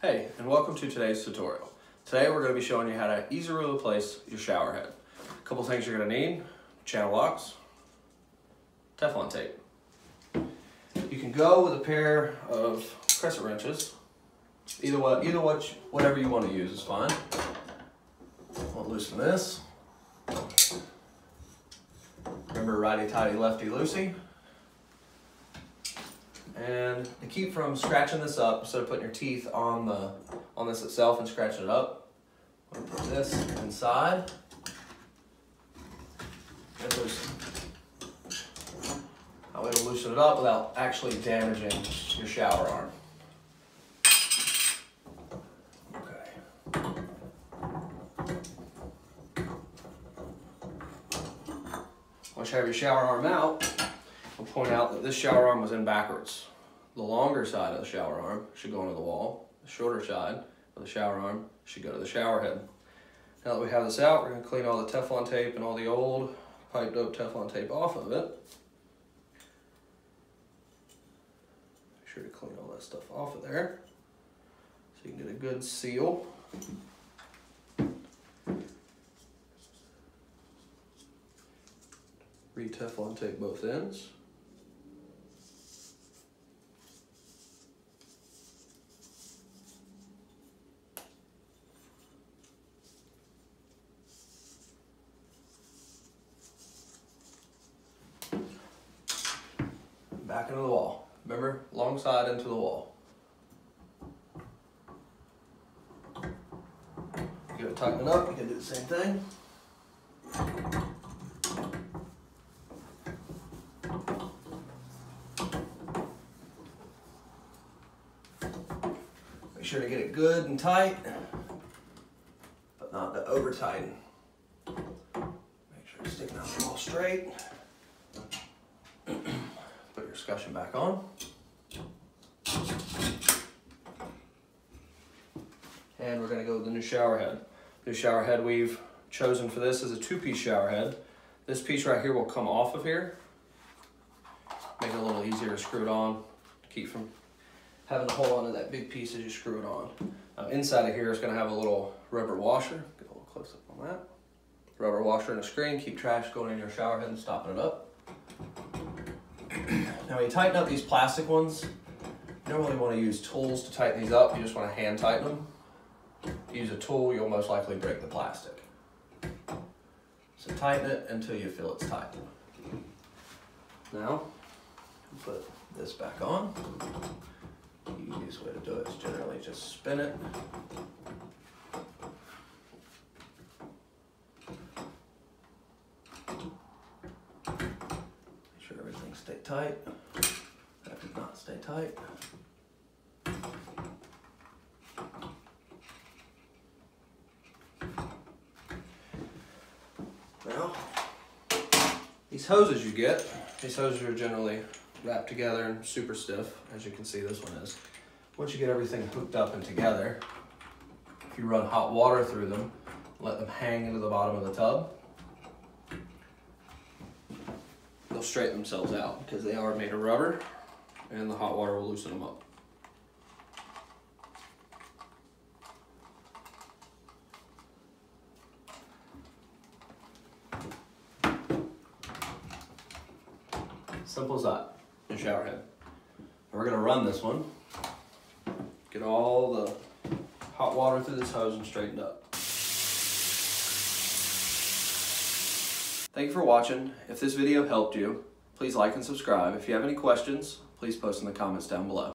Hey, and welcome to today's tutorial. Today we're going to be showing you how to easily replace your shower head. A couple things you're going to need: channel locks, Teflon tape. You can go with a pair of crescent wrenches. Whatever you want to use is fine. I'll loosen this. Remember, righty-tighty, lefty-loosey. And to keep from scratching this up, instead of putting your teeth on this itself and scratching it up, I'm going to put this inside and loosen. That way it'll loosen it up without actually damaging your shower arm. Okay. Once you have your shower arm out, I'll point out that this shower arm was in backwards. The longer side of the shower arm should go into the wall. The shorter side of the shower arm should go to the shower head. Now that we have this out, we're going to clean all the Teflon tape and all the old piped up Teflon tape off of it. Make sure to clean all that stuff off of there so you can get a good seal. Re-Teflon tape both ends. Back into the wall. Remember, long side into the wall. Give it tighten it up, you can do the same thing. Make sure to get it good and tight, but not to over tighten. Make sure it's sticking out the wall straight. Put your escutcheon back on. And we're going to go with the new shower head. The new shower head we've chosen for this is a two-piece shower head. This piece right here will come off of here. Make it a little easier to screw it on. Keep from having to hold on to that big piece as you screw it on. Inside of here is going to have a little rubber washer. Get a little close up on that. Rubber washer and a screen. Keep trash going in your shower head and stopping it up. Now when you tighten up these plastic ones, you don't really want to use tools to tighten these up. You just want to hand tighten them. If you use a tool, you'll most likely break the plastic. So tighten it until you feel it's tight. Now, put this back on. The easiest way to do it is generally just spin it. Make sure everything stays tight. That did not stay tight. Now, these hoses you get, these hoses are generally wrapped together and super stiff, as you can see this one is. Once you get everything hooked up and together, if you run hot water through them, let them hang into the bottom of the tub, they'll straighten themselves out because they are made of rubber and the hot water will loosen them up. Simple as that, your shower head. And we're going to run this one, get all the hot water through this hose and straightened up. Thank you for watching. If this video helped you, please like and subscribe. If you have any questions, please post in the comments down below.